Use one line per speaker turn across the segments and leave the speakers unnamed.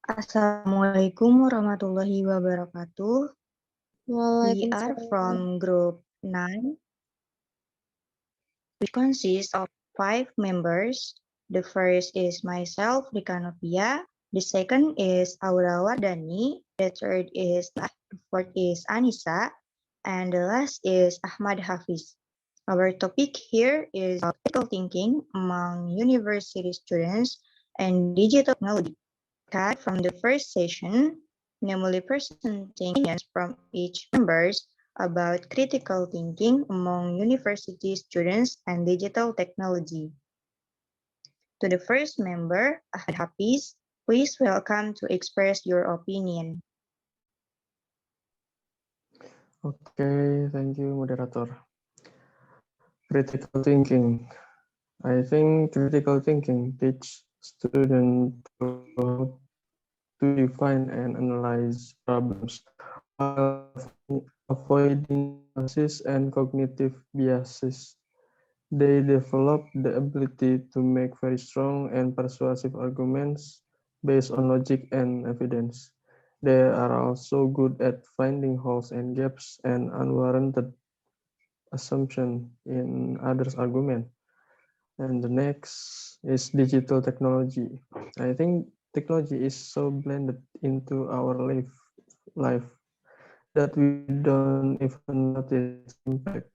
Assalamualaikum warahmatullahi wabarakatuh. We are
Waalaikumsalam.
from group 9, which consists of 5 members. The first is myself, Rika Novia. The second is Aura Wardhani. The third is the fourth is Annisa. And the last is Ahmad Hafidz. Our topic here is critical thinking among university students and digital technology. From the first session, namely presenting opinions from each members about critical thinking among university students and digital technology. To the first member, Ahad Hafiz, please welcome to express your opinion.
Okay, thank you, moderator. Critical thinking. I think critical thinking teach students to define and analyze problems while avoiding analysis and cognitive biases. They develop the ability to make very strong and persuasive arguments based on logic and evidence. They are also good at finding holes and gaps and unwarranted assumption in others' argument. And the next is digital technology. I think technology is so blended into our life that we don't even notice its impact.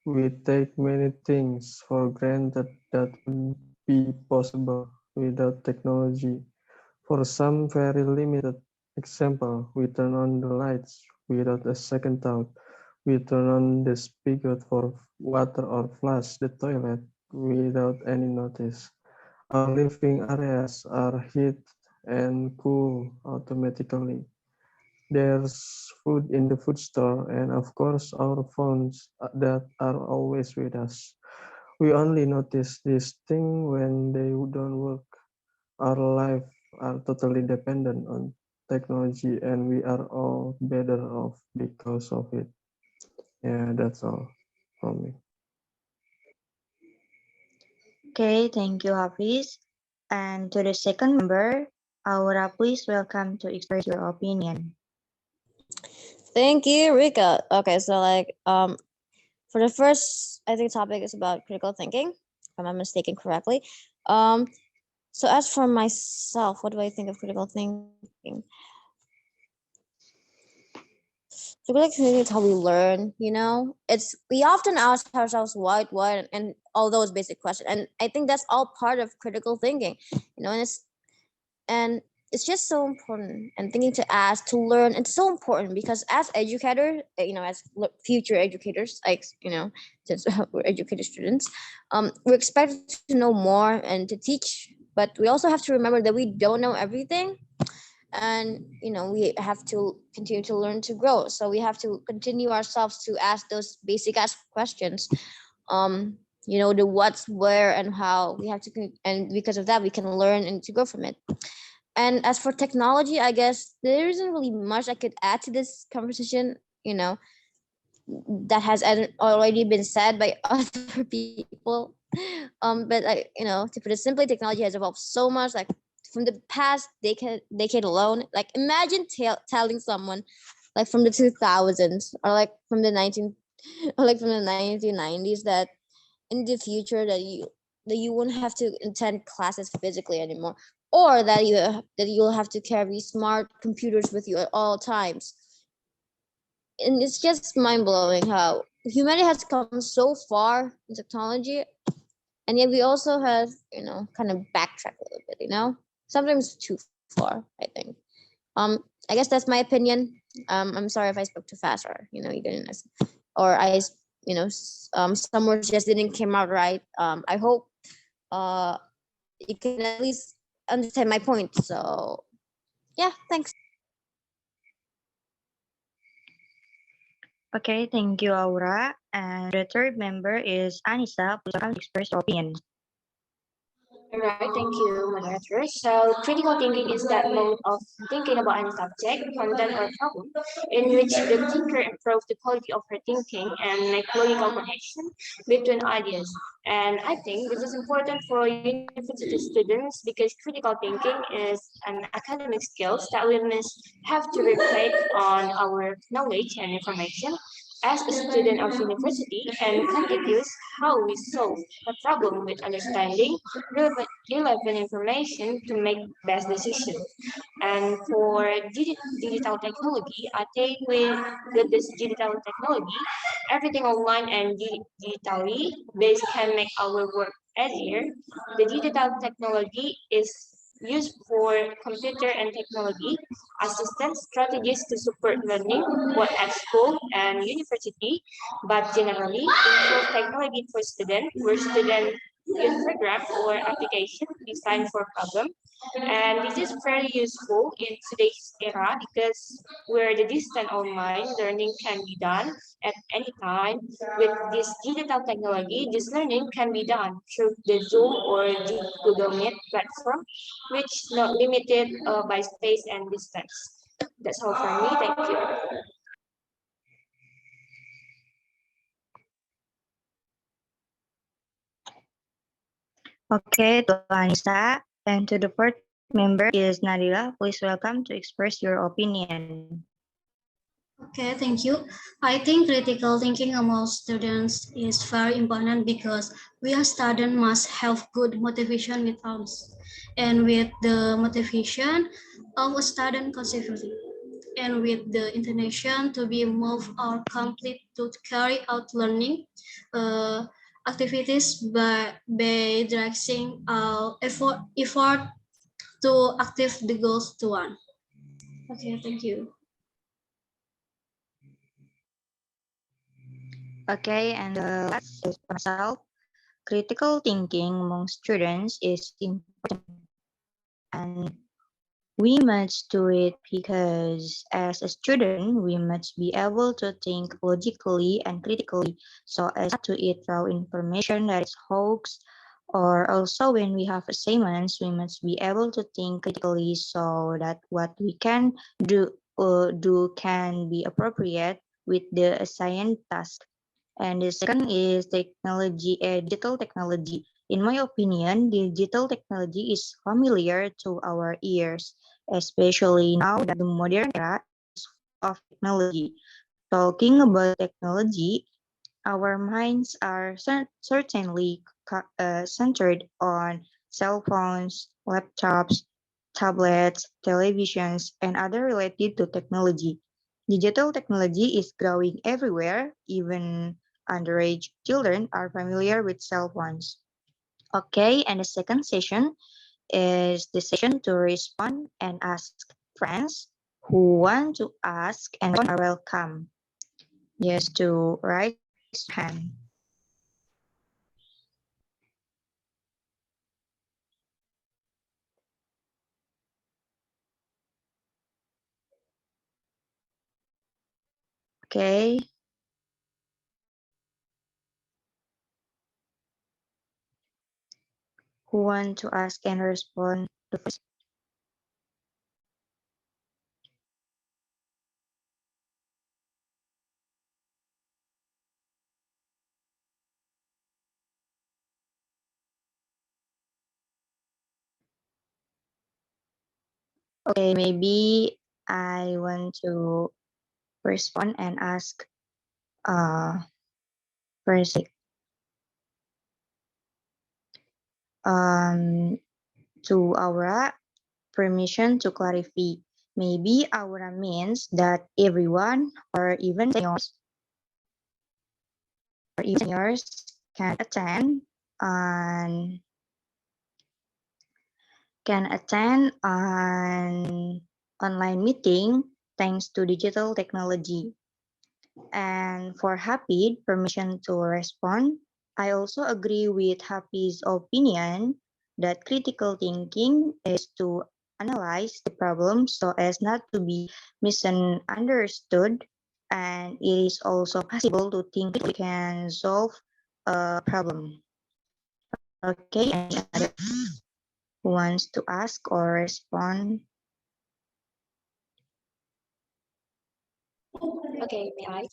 We take many things for granted that would be possible without technology. For some very limited example, we turn on the lights without a second thought. We turn on the spigot for water or flush the toilet without any notice. Our living areas are heat and cool automatically. There's food in the food store, and of course, our phones that are always with us. We only notice these things when they don't work. Our life are totally dependent on technology, and we are all better off because of it. Yeah, that's all from me.
Okay, thank you, Hafiz. And to the second member, Aura, please welcome to express your opinion.
Thank you, Rika. Okay, so for the first, I think topic is about critical thinking, if I'm not mistaken correctly. Um, so as for myself, what do I think of critical thinking? So critical thinking is how we learn. It's we often ask ourselves why, and all those basic questions, and I think that's all part of critical thinking. And it's just so important and thinking to ask to learn, it's so important because as educators, as future educators, since we're educated students, we're expected to know more and to teach, but we also have to remember that we don't know everything, and we have to continue to learn to grow, so we have to continue ourselves to ask those basic ask questions, the what's, where, and how. We have to and because of that we can learn and to grow from it. And as for technology, I guess there isn't really much I could add to this conversation, that has already been said by other people. But to put it simply, technology has evolved so much, like from the past decade alone. Like imagine telling someone like from the 2000s, or like from the 19 or like from the 1990s, that in the future that you won't have to attend classes physically anymore, or that you'll have to carry smart computers with you at all times. And it's just mind-blowing how humanity has come so far in technology, and yet we also have kind of backtrack a little bit, sometimes too far, I think. I guess that's my opinion. I'm sorry if I spoke too fast, or you didn't listen, or some words just didn't came out right. I hope uh you can at least understand my point. So yeah, thanks.
Okay, thank you, Aura. And the third member is Anissa. Please welcome to express your opinion.
All right, thank you, moderator. So, critical thinking is that mode of thinking about any subject, content, or problem in which the thinker improves the quality of her thinking and make logical connection between ideas. And I think this is important for university students because critical thinking is an academic skills that we must have to reflect on our knowledge and information as a student of university and contributes how we solve a problem with understanding relevant information to make best decisions. And for digital technology, I think with this digital technology, everything online and digitally based can make our work easier. The digital technology is used for computer and technology assistance strategies to support learning, both at school and university, but generally improve technology for students, where students use program or application designed for problem. And this is very useful in today's era because where the distant online learning can be done at any time. With this digital technology, this learning can be done through the Zoom or Google Meet platform, which not limited by space and distance. That's all for me. Thank you.
Okay, to Anissa. And to the fourth member is Nadilah. Please welcome to express your opinion.
Okay, thank you. I think critical thinking among students is very important because we as students must have good motivation with us and with the motivation of a student consequently and with the intention to be moved or complete to carry out learning uh, activities by directing effort to achieve the goals to one. Okay, thank you.
Okay, and the last is myself. Critical thinking among students is important, and we must do it because as a student, we must be able to think logically and critically so as not to eat raw information that is hoax. Or also when we have assignments, we must be able to think critically so that what we can do can be appropriate with the assigned task. And the second is digital technology. In my opinion, digital technology is familiar to our ears, especially now that the modern era is full of technology. Talking about technology, our minds are certainly centered on cell phones, laptops, tablets, televisions, and other related to technology. Digital technology is growing everywhere, even underage children are familiar with cell phones. Okay, and the second session is the session to respond and ask friends who want to ask and are welcome. Just to raise your hand. Okay. Who want to ask and respond to first? Okay, maybe I want to respond and ask first um to Aura permission to clarify. Maybe Aura means that everyone or even seniors can attend and an online meeting thanks to digital technology. And for Happy, permission to respond. I also agree with Happy's opinion that critical thinking is to analyze the problem so as not to be misunderstood. And it is also possible to think we can solve a problem. Okay, any other who wants to ask or respond?
Okay, may I?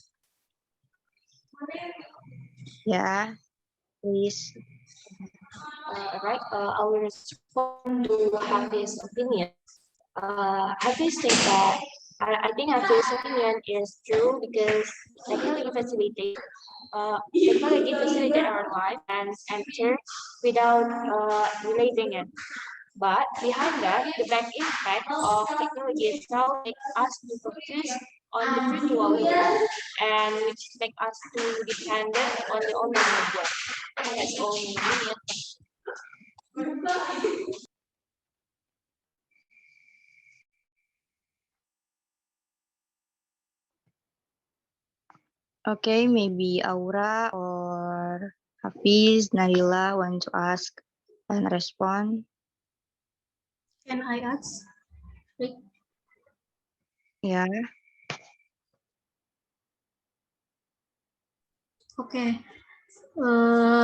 Yeah, please.
Alright, I will respond to Hafiz' opinion. Hafiz think that I think Hafiz' opinion is true because technology facilitate technology facilitate our life and care without realizing it. But behind that, the back impact of technology itself makes us to focus on the virtual world and which make us to dependent on the online media. That's all my opinion.
Okay, maybe Aura or Hafiz, Nadilah want to ask and respond.
Can I ask?
Yeah.
Okay.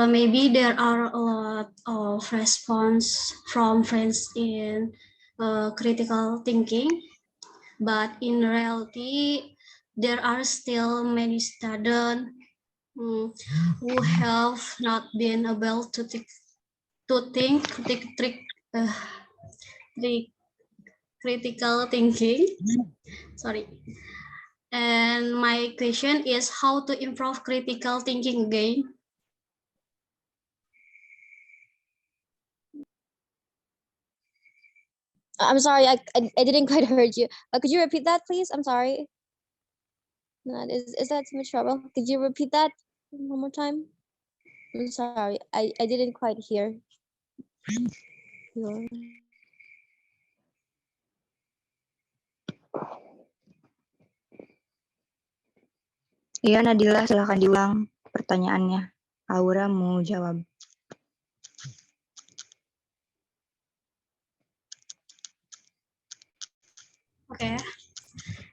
Maybe there are a lot of response from friends in critical thinking, but in reality, there are still many students who have not been able to think uh, critical thinking. Sorry. And my question is how to improve critical thinking again.
I'm sorry, I didn't quite heard you. Could you repeat that, please? I'm sorry. No, is that too much trouble? Could you repeat that one more time? I'm sorry, I didn't quite hear your.
Iya, Nadilah, silakan diulang pertanyaannya. Aura mau jawab.
Okay.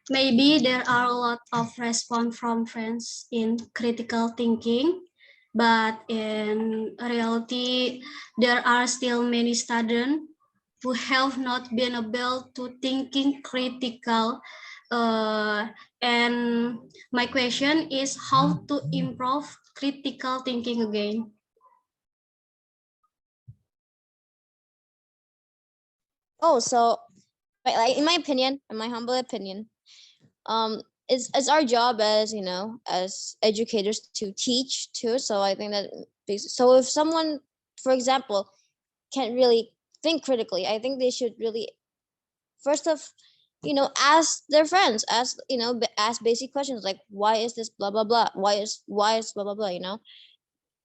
Maybe there are a lot of response from friends in critical thinking, but in reality, there are still many students who have not been able to thinking critical. And my question is how to improve critical thinking again.
Oh, so like in my opinion, in my humble opinion, it's our job as as educators to teach too. So I think that so if someone, for example, can't really think critically, I think they should really first of ask their friends, ask ask basic questions like why is this blah blah blah, why is blah blah blah,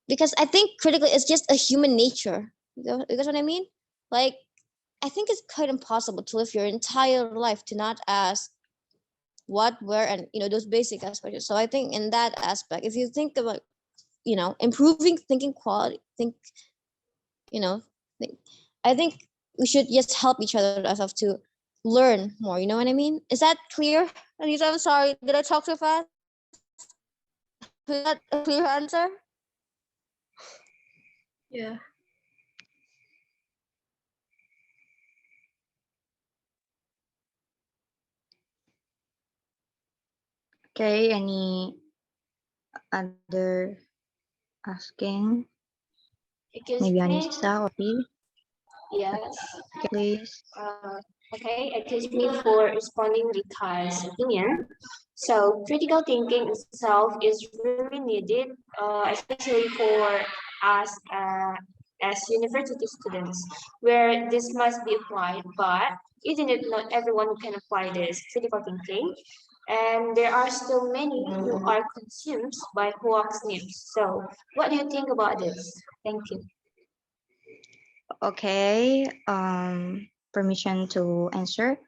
because I think critically it's just a human nature. You guys what I mean? Like I think it's quite impossible to live your entire life to not ask what, where, and those basic aspects. So I think in that aspect, if you think about improving thinking quality, you know, think, I think we should just help each other ourselves to learn more. You know what I mean? Is that clear? Anita, I'm sorry. Did I talk too fast? Is that a clear answer?
Yeah.
Okay, any other asking?
Excuse
Maybe
me.
Anissa or P?
Yes.
Okay, please.
Okay, excuse me for responding Rika's opinion. So critical thinking itself is really needed, especially for us as university students, where this must be applied. But isn't it not everyone who can apply this critical thinking? And there are still many who are consumed by hoax news. So what do you think about this? Thank you.
Okay, permission to answer.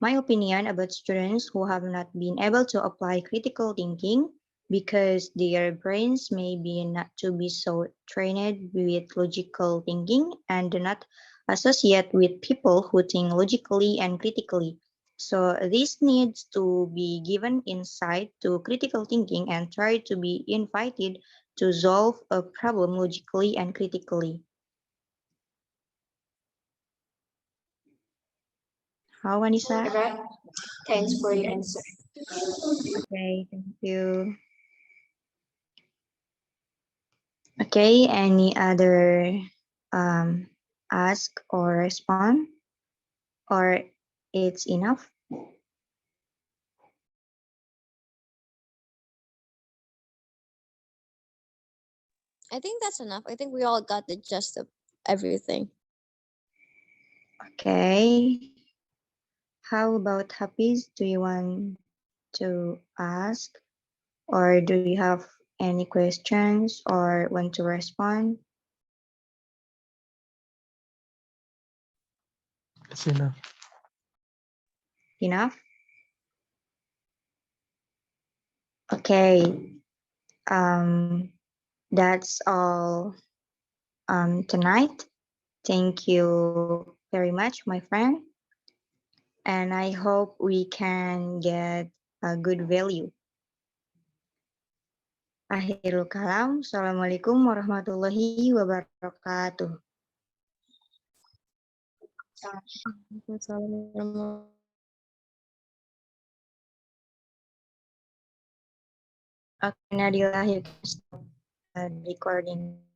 My opinion about students who have not been able to apply critical thinking because their brains may be not to be so trained with logical thinking and do not associate with people who think logically and critically. So this needs to be given insight to critical thinking and try to be invited to solve a problem logically and critically. How, Anissa?
Okay. Thanks for your answer.
Okay, thank you. Okay, any other ask or respond? Or it's enough?
I think that's enough. I think we all got the gist of everything.
Okay. How about Hafiz? Do you want to ask? Or do you have any questions or want to respond?
It's enough.
Enough? Okay. Um, that's all tonight. Thank you very much, my friend. And I hope we can get a good value. Akhirul kalam. Assalamualaikum warahmatullahi wabarakatuh. Okay, Nadilah, you can stop the recording.